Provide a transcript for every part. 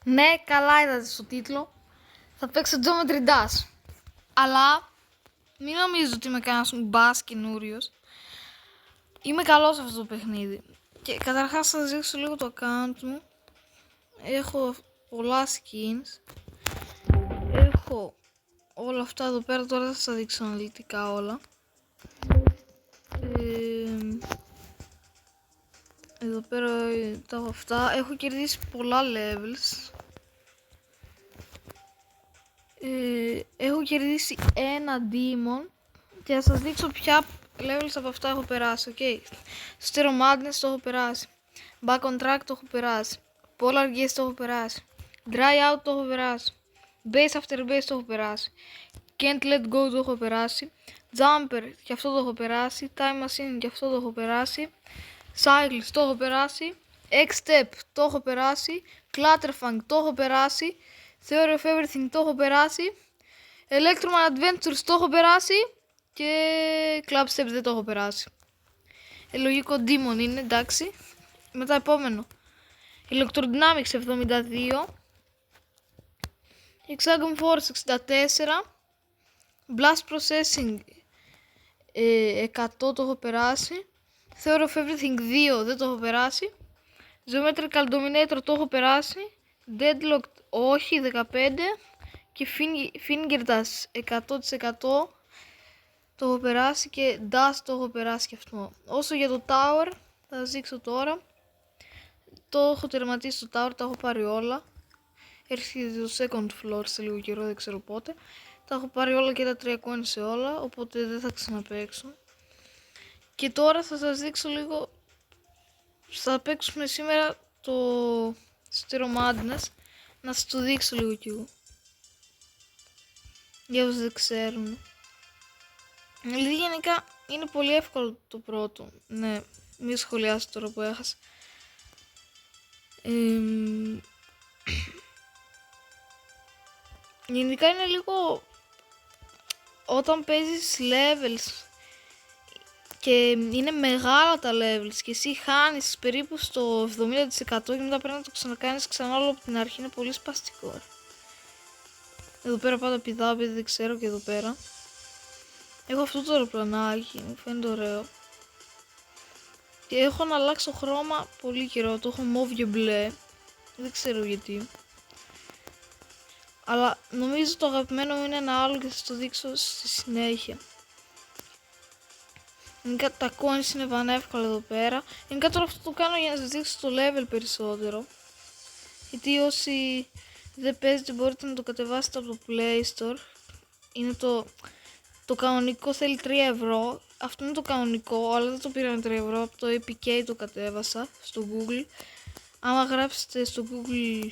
Ναι, καλά είδατε στο τίτλο. Θα παίξω Geometry Dash. Αλλά μην νομίζετε ότι είμαι κανένας μπας καινούριος. Είμαι καλός σε αυτό το παιχνίδι. Και καταρχάς θα σας δείξω λίγο το account μου. Έχω πολλά skins. Έχω όλα αυτά εδώ πέρα. Τώρα θα σας δείξω αναλυτικά όλα. Εδώ πέρα τα έχω αυτά. Έχω κερδίσει πολλά levels. Έχω κερδίσει ένα demon και θα σας δείξω ποια levels από αυτά έχω περάσει, ok. Stereo Madness το έχω περάσει, Back on Track το έχω περάσει, Polar Gaze το έχω περάσει, Dry Out το έχω περάσει, Base After Base το έχω περάσει, Can't Let Go το έχω περάσει, Jumper και αυτό το έχω περάσει, Time Machine και αυτό το έχω περάσει, Cycles το έχω περάσει, X-Step το έχω περάσει, Clutterfunk το έχω περάσει, Theory of Everything το έχω περάσει, Electroman Adventures το έχω περάσει και Club Steps δεν το έχω περάσει. Λογικό Demon είναι, εντάξει. Μετά επόμενο, Electrodynamics 72, Hexagon Force 64, Blast Processing 100 το έχω περάσει, Theory of Everything 2 δεν το έχω περάσει, Geometrical Dominator το έχω περάσει, Deadlocked όχι 15 και Finger Dash 100% το έχω περάσει και Dash το έχω περάσει και αυτό. Όσο για το Tower θα σας δείξω τώρα. Το έχω τερματίσει το Tower, τα έχω πάρει όλα. Έρχεται το second floor σε λίγο καιρό, δεν ξέρω πότε. Τα έχω πάρει όλα και τα 3 coins σε όλα, οπότε δεν θα ξαναπαίξω. Και τώρα θα σας δείξω λίγο. Θα παίξουμε σήμερα το Stereo Madness. Να σας το δείξω λίγο κι εγώ, για όσους δεν ξέρουν. Δηλαδή γενικά είναι πολύ εύκολο το πρώτο. Ναι, μην σχολιάσω τώρα που έχασα. Γενικά είναι λίγο, όταν παίζεις levels και είναι μεγάλα τα levels και εσύ χάνεις περίπου στο 70% και μετά πρέπει να το ξανακάνεις ξανά όλο από την αρχή, είναι πολύ σπαστικό. Εδώ πέρα πάντα πηδάω επειδή δεν ξέρω, και εδώ πέρα έχω αυτό το αεροπλανάκι, μου φαίνεται ωραίο. Και έχω να αλλάξω χρώμα πολύ καιρό, το έχω μόβ και μπλε, δεν ξέρω γιατί. Αλλά νομίζω το αγαπημένο μου είναι ένα άλλο και θα σας το δείξω στη συνέχεια. Γενικά τα coins είναι πανεύκολα εδώ πέρα. Γενικά τώρα αυτό το κάνω για να σας δείξω το level περισσότερο. Γιατί όσοι δεν παίζετε μπορείτε να το κατεβάσετε από το Play Store. Είναι το κανονικό, θέλει 3 ευρώ. Αυτό είναι το κανονικό, αλλά δεν το πήρα με 3 ευρώ. Από το APK το κατέβασα στο Google. Άμα γράψετε στο Google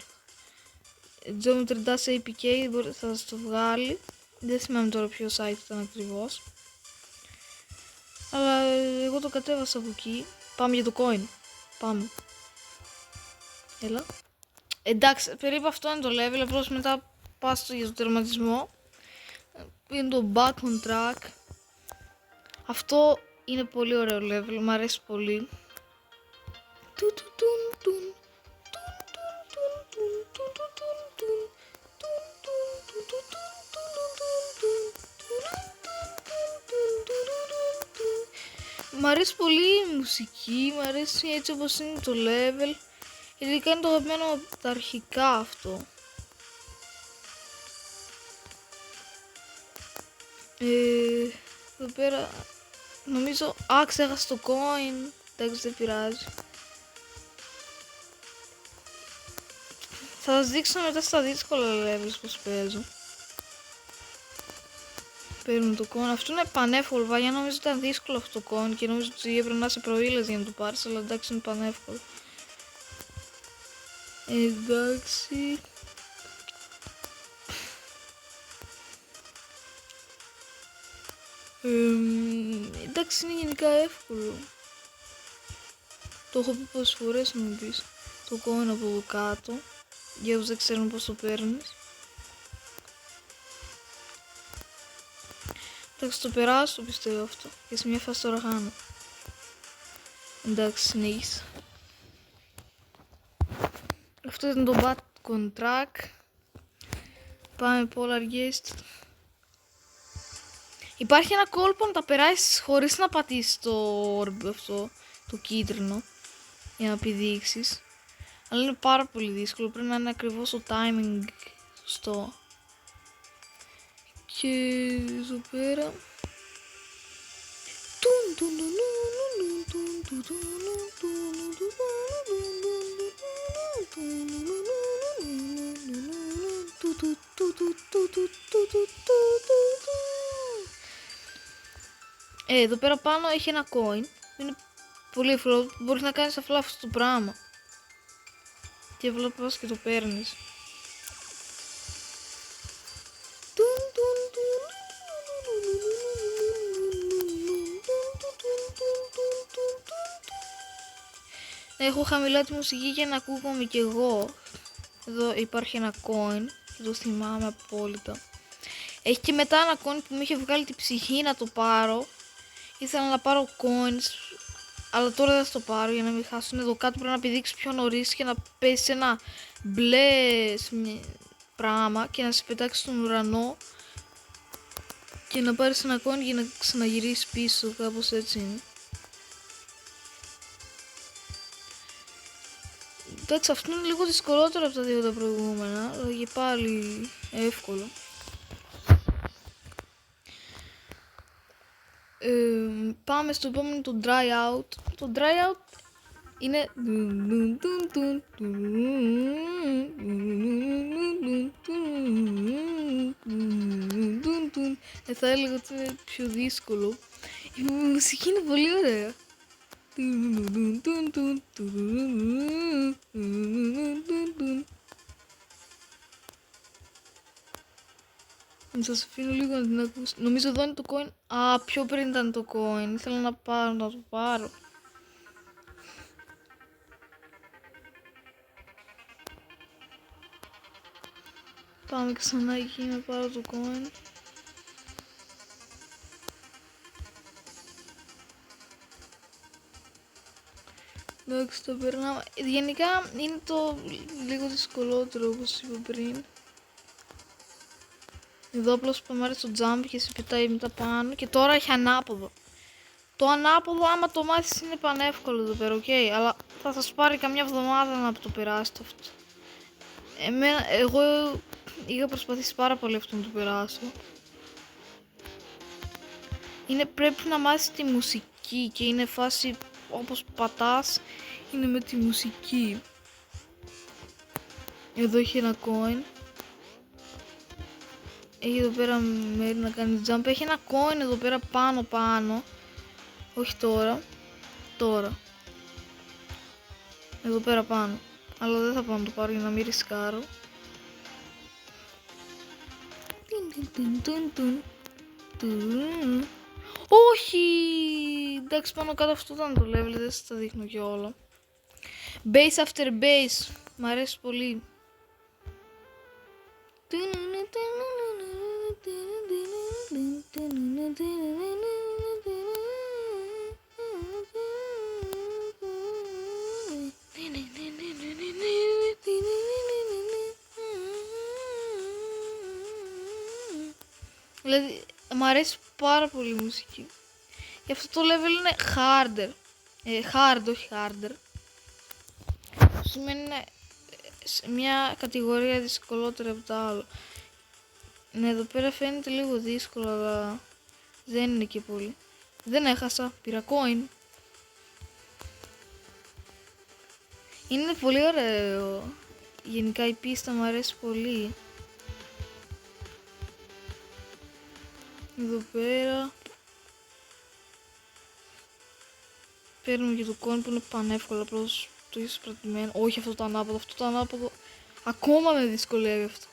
Geometry Dash APK θα σας το βγάλει. Δεν θυμάμαι τώρα ποιο site ήταν ακριβώς, αλλά εγώ το κατέβασα από εκεί. Πάμε για το coin. Πάμε. Έλα. Εντάξει, περίπου αυτό είναι το level. Απλώς μετά πας για το τερματισμό. Είναι το back on track. Αυτό είναι πολύ ωραίο level. Μου αρέσει πολύ. Μ' αρέσει πολύ η μουσική, μ' αρέσει έτσι όπως είναι το level. Ειδικά είναι το αγαπημένο από τα αρχικά αυτό. Εδώ πέρα νομίζω, ξέχασα το coin. Εντάξει, δεν πειράζει. Θα σας δείξω μετά στα δύσκολα levels πως παίζω. Παίρνουμε το coin. Αυτό είναι πανεύκολο. Βαγιά νομίζω ήταν δύσκολο αυτό το coin και νομίζω ότι έπρεπε να είσαι προήλες για να το πάρεις. Αλλά εντάξει, είναι πανεύκολο. Εντάξει. Εντάξει, είναι γενικά εύκολο. Το έχω πει πόσες φορές να μου πεις. Το coin από εδώ κάτω, για όσους δεν ξέρουν πώς το παίρνεις. Εντάξει, το περάσω πιστεύω αυτό. Και σε μια φάση τώρα χάνω. Εντάξει, συνέχισε. Αυτό ήταν το Contract. Πάμε Polargeist. Υπάρχει ένα κόλπο να τα περάσεις χωρίς να πατήσεις το orb αυτό, το κίτρινο, για να πηδήξεις. Αλλά είναι πάρα πολύ δύσκολο, πρέπει να είναι ακριβώς το timing σωστό. Και εδώ πέρα... εδώ πέρα πάνω έχει ένα coin. Είναι πολύ εύκολο. Μπορείς να κάνεις απλά αυτό το πράγμα. Και βλέπεις και το παίρνεις. Έχω χαμηλά τη μουσική για να ακούγομαι κι εγώ. Εδώ υπάρχει ένα coin και το θυμάμαι απόλυτα. Έχει και μετά ένα coin που μου είχε βγάλει την ψυχή να το πάρω. Ήθελα να πάρω coins, αλλά τώρα δεν θα το πάρω για να μην χάσουν. Εδώ κάτω πρέπει να πηδήξει πιο νωρίς και να πέσει ένα μπλε πράγμα και να σε πετάξει στον ουρανό και να πάρεις ένα coin για να ξαναγυρίσεις πίσω, κάπως έτσι είναι. Εντάξει, αυτό είναι λίγο δυσκολότερο από τα δύο τα προηγούμενα, αλλά και πάλι εύκολο. Πάμε στο επόμενο, το dry out. Το dry out είναι... θα έλεγα ότι είναι πιο δύσκολο. Η μουσική είναι πολύ ωραία. Να σας αφήνω λίγο να την ακούσω. Νομίζω εδώ είναι το coin. Α, πιο πριν ήταν το coin. Ήθελα να το πάρω. Πάμε ξανά εκεί να πάρω το coin. Εντάξει, το περνάμε. Γενικά είναι το λίγο δυσκολότερο όπως είπα πριν. Εδώ απλώς πάμε στο jump και σε πετάει μετά πάνω και τώρα έχει ανάποδο. Το ανάποδο άμα το μάθεις είναι πανεύκολο εδώ πέρα, ok, αλλά θα σας πάρει καμιά εβδομάδα να το περάσετε αυτό. Εγώ είχα προσπαθήσει πάρα πολύ αυτό να το περάσω. Πρέπει να μάθεις τη μουσική και είναι φάση όπως πατάς είναι με τη μουσική. Εδώ έχει ένα coin. Έχει εδώ πέρα μέρη να κάνει jump. Έχει ένα coin εδώ πέρα πάνω. Όχι τώρα. Τώρα. Εδώ πέρα πάνω. Αλλά δεν θα πάω να το πάρω για να μην ρισκάρω. Όχι! Εντάξει, πάνω κάτω αυτό ήταν το level. Δεν σας τα δείχνω και όλα. Base after base. Μ' αρέσει πολύ. Δηλαδή, μου αρέσει πάρα πολύ η μουσική. Γι' αυτό το level είναι harder. Hard, όχι harder. Σημαίνει είναι σε μια κατηγορία δυσκολότερα από τα άλλα. Ναι, εδώ πέρα φαίνεται λίγο δύσκολο, αλλά δεν είναι και πολύ. Δεν έχασα, πήρα coin. Είναι πολύ ωραίο. Γενικά η πίστα μου αρέσει πολύ. Εδώ πέρα παίρνουμε και το coin που είναι πανεύκολο, απλώς το είσαι πρατημένο. Όχι αυτό το ανάποδο, ακόμα με δυσκολεύει αυτό.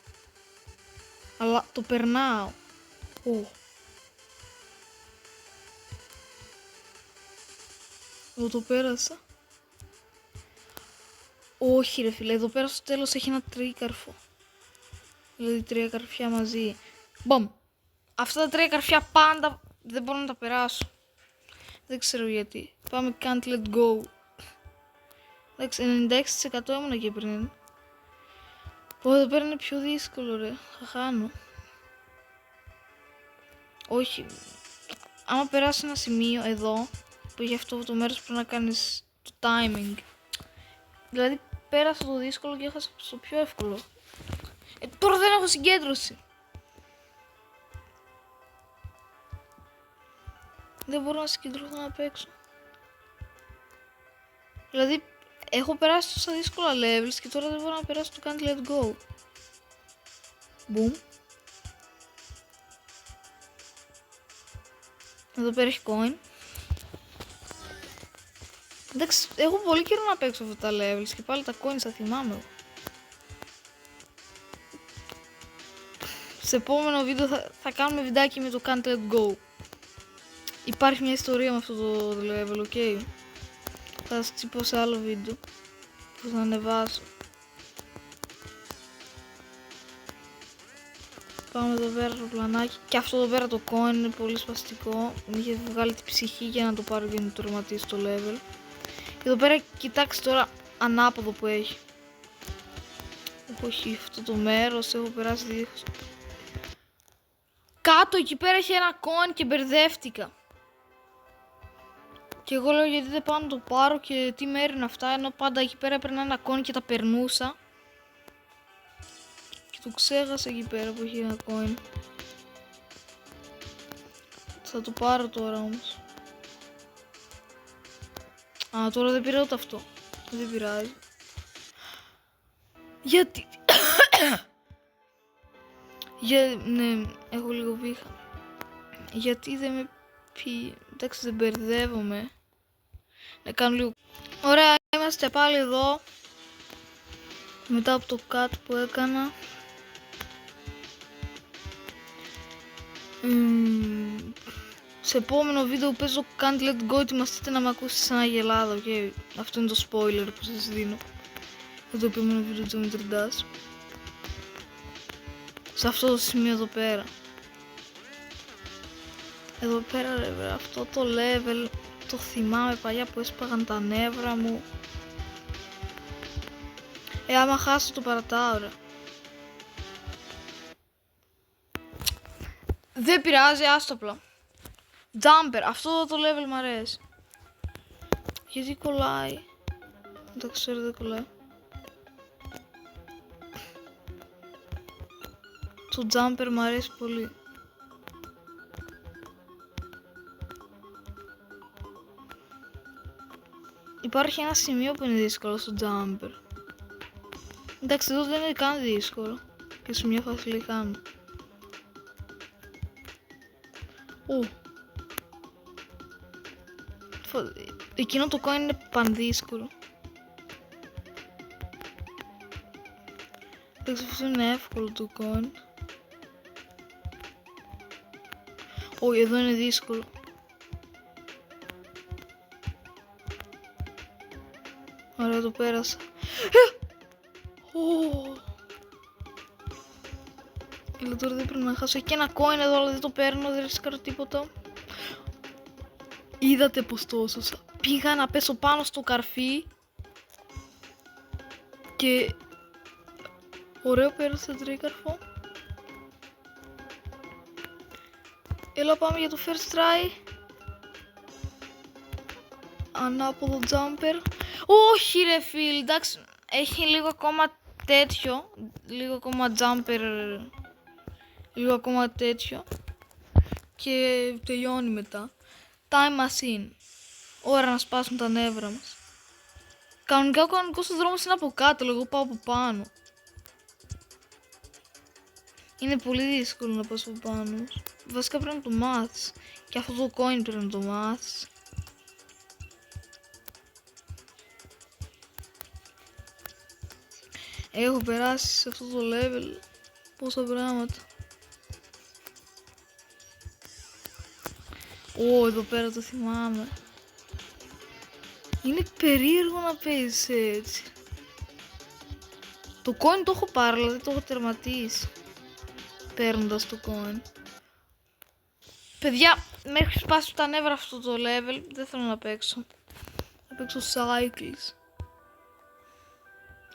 Αλλά το περνάω. Εγώ το πέρασα. Όχι ρε φίλε, εδώ πέρα στο τέλος έχει ένα τρίκαρφο. Δηλαδή 3 καρφιά μαζί. Μπαμ. Αυτά τα 3 καρφιά πάντα δεν μπορώ να τα περάσω. Δεν ξέρω γιατί. Πάμε can't let go. Εντάξει, 96% ήμουνα και πριν. Εδώ πέρα είναι πιο δύσκολο ρε, θα χάνω. Όχι. Άμα περάσει ένα σημείο εδώ, που έχει αυτό το μέρος πρέπει να κάνεις το timing. Δηλαδή πέρασα το δύσκολο και έχασα στο πιο εύκολο. Τώρα δεν έχω συγκέντρωση. Δεν μπορώ να συγκεντρωθώ να παίξω. Δηλαδή έχω περάσει τόσα δύσκολα levels και τώρα δεν μπορώ να περάσω το Can't Let Go. Boom. Εδώ πέρα έχει coin. Εντάξει, έχω πολύ καιρό να παίξω αυτά τα levels και πάλι τα coins θα θυμάμαι. Σε επόμενο βίντεο θα κάνουμε βιντεάκι με το Can't Let Go. Υπάρχει μια ιστορία με αυτό το level, ok. Θα σας πω σε άλλο βίντεο που θα ανεβάσω. Πάμε εδώ πέρα το πλανάκι. Και αυτό εδώ πέρα το coin είναι πολύ σπαστικό. Μου είχε βγάλει την ψυχή για να το πάρω και να το τερματίσω το level. Και εδώ πέρα κοιτάξτε τώρα ανάποδο που έχει. Όχι αυτό το μέρος, έχω περάσει δίχως. Κάτω εκεί πέρα έχει ένα coin και μπερδεύτηκα. Και εγώ λέω γιατί δεν πάω να το πάρω και τι μέρη είναι αυτά, ενώ πάντα εκεί πέρα έπαιρνα ένα coin και τα περνούσα. Και το ξέχασα εκεί πέρα που έχει ένα coin. Θα το πάρω τώρα όμως. Α, τώρα δεν πήρα ούτε αυτό. Δεν πειράζει. Γιατί... ναι, έχω λίγο βήχα. Γιατί δεν με πει... Εντάξει, δεν μπερδεύομαι. Να κάνω λίγο... Ωραία, είμαστε πάλι εδώ. Μετά από το cut που έκανα. Σε επόμενο βίντεο που παίζω Can't Let Go, ετοιμαστείτε να με ακούσετε σαν αγελάδα, okay? Αυτό είναι το spoiler που σας δίνω. Για το επόμενο βίντεο του Geometry Dash. Σε αυτό το σημείο εδώ πέρα. Εδώ πέρα ρε, αυτό το level το θυμάμαι παλιά που έσπαγαν τα νεύρα μου. Άμα χάσω το παρατάω ρε. Δεν πειράζει, άστο απλά. Jumper, αυτό το level μου αρέσει. Γιατί κολλάει. Εντάξει, τώρα δεν κολλάει. Το jumper μου αρέσει πολύ. Υπάρχει ένα σημείο που είναι δύσκολο στο jumper. Εντάξει, εδώ δεν είναι καν δύσκολο. Και σε μια φάση λέει χάνω. Εκείνο το coin είναι πανδύσκολο. Εντάξει, αυτό είναι εύκολο το coin. Όχι, εδώ είναι δύσκολο. Ωραία, το πέρασα. Έλα, τώρα δεν πρέπει να χάσω. Έχει και ένα coin εδώ, αλλά δεν το παίρνω, δεν ρίσκαρω τίποτα. Είδατε πως το έσωσα. Πήγα να πέσω πάνω στο καρφί. Και... ωραίο, πέρασα τρίκαρφο. Έλα, πάμε για το first try. Ανάποδο jumper. Όχι ρε φίλ, εντάξει. Έχει λίγο ακόμα τέτοιο. Λίγο ακόμα jumper. Λίγο ακόμα τέτοιο. Και τελειώνει μετά. Time machine. Ώρα να σπάσουν τα νεύρα μας. Κανονικά ο κανονικός ο δρόμος είναι από κάτω, εγώ πάω από πάνω. Είναι πολύ δύσκολο να πας από πάνω. Βασικά πρέπει να το μάθεις. Και αυτό το coin πρέπει να το μάθεις. Έχω περάσει σε αυτό το level πόσα πράγματα. Εδώ πέρα το θυμάμαι. Είναι περίεργο να παίζεις έτσι. Το coin το έχω πάρει, αλλά δεν το έχω τερματίσει. Παίρνοντας το coin. Παιδιά, με έχει σπάσει τα νεύρα αυτό το level. Δεν θέλω να παίξω. Θα παίξω cycles.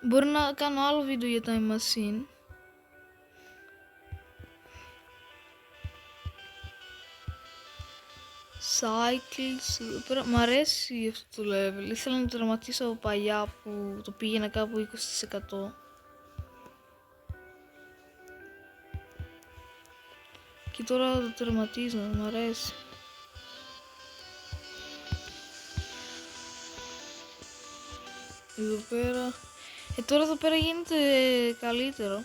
Μπορεί να κάνω άλλο βίντεο για Time Machine. Cycles, εδώ πέρα μ' αρέσει αυτό το level. Ήθελα να το τερματίσω από παλιά που το πήγαινα κάπου 20%. Και τώρα το τερματίζω, μ' αρέσει. Εδώ πέρα. Τώρα εδώ πέρα γίνεται καλύτερο.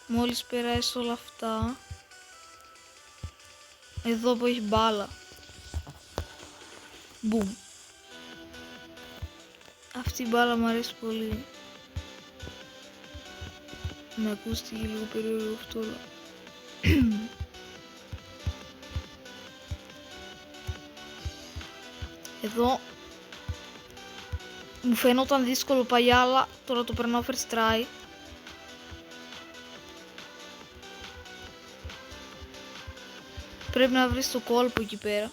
Μόλις περάσει όλα αυτά. Εδώ που έχει μπάλα. Μπουμ. Αυτή η μπάλα μου αρέσει πολύ. Με ακούστηκε λίγο περίεργο αυτό. Εδώ μου φαινόταν δύσκολο παλιά, αλλά τώρα το περνάω first try. Πρέπει να βρεις το κόλπο εκεί πέρα.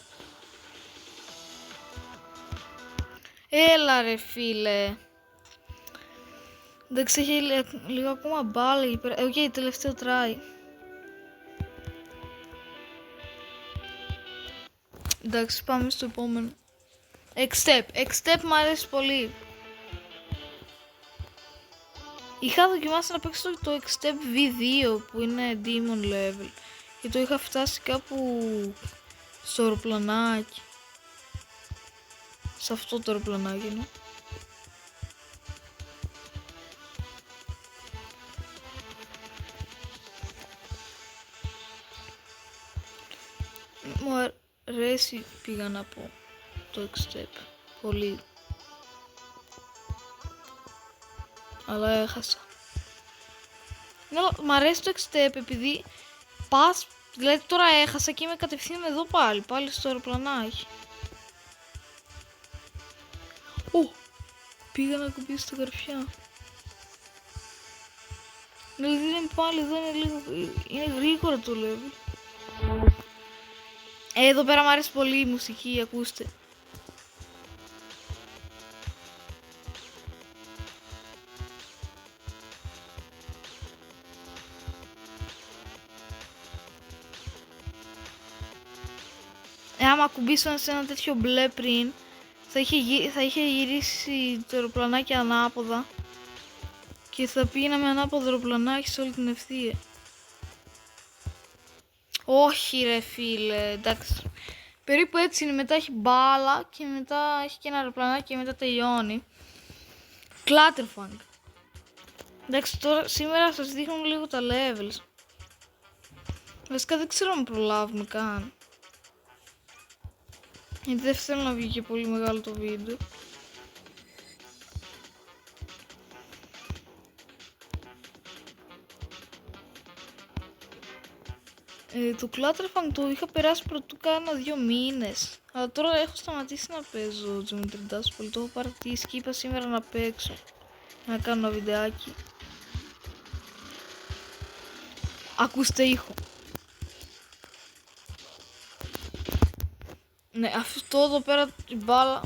Έλα ρε φίλε. Εντάξει, έχει λίγο ακόμα μπάλα εκεί πέρα. Οκ, τελευταίο try. Εντάξει, πάμε στο επόμενο. X-Step μου αρέσει πολύ. Είχα δοκιμάσει να παίξω το X-Step V2 που είναι Demon Level. Και το είχα φτάσει κάπου στο αεροπλανάκι. Σε αυτό το αεροπλανάκι είναι. Μου αρέσει, πήγα να πω, το X-Step. Πολύ. Αλλά έχασα. Μ' αρέσει το X-Step επειδή πας, δηλαδή τώρα έχασα και είμαι κατευθείαν εδώ πάλι στο αεροπλανάκι. Πήγα να κουμπίσω τα καρφιά. Δηλαδή είναι πάλι εδώ, είναι γρήγορα το level. Εδώ πέρα μου αρέσει πολύ η μουσική, ακούστε. Άμα ακουμπήσω σε ένα τέτοιο μπλε πριν, θα είχε γυρίσει το αεροπλανάκι ανάποδα και θα πήγαινα με ανάποδο αεροπλανάκι σε όλη την ευθεία. Όχι ρε φίλε, εντάξει. Περίπου έτσι είναι, μετά έχει μπάλα και μετά έχει και ένα αεροπλανάκι και μετά τελειώνει. Clutterfunk. Εντάξει, τώρα σήμερα σας δείχνω λίγο τα levels. Βασικά δεν ξέρω αν προλάβουμε καν. Γιατί δεν θέλω να βγει και πολύ μεγάλο το βίντεο. Το Clutterfunk το είχα περάσει πρωτού κάνα 2 μήνες. Αλλά τώρα έχω σταματήσει να παίζω Geometry Dash πολύ. Το έχω παρατήσει και είπα σήμερα να παίξω. Να κάνω ένα βιντεάκι. Ακούστε ήχο. Ναι, αυτό εδώ πέρα η μπάλα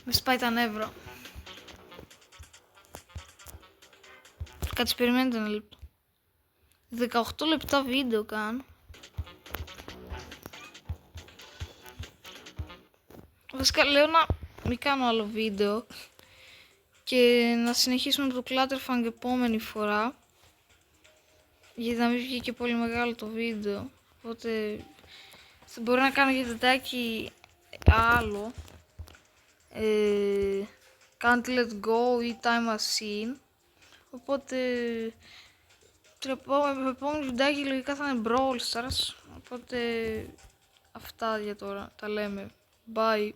με σπάει τα νεύρα. Κάτσε, περιμένετε ένα λεπτό. 18 λεπτά βίντεο κάνω. Βασικά λέω να μην κάνω άλλο βίντεο και να συνεχίσουμε το Clutterfunk επόμενη φορά, γιατί να μην βγει και πολύ μεγάλο το βίντεο. Οπότε μπορεί να κάνω για βιντεάκι άλλο, Can't Let Go ή Time Machine. Οπότε το επόμενο βιντεάκι λογικά θα είναι Brawl Stars. Οπότε αυτά για τώρα, τα λέμε. Bye.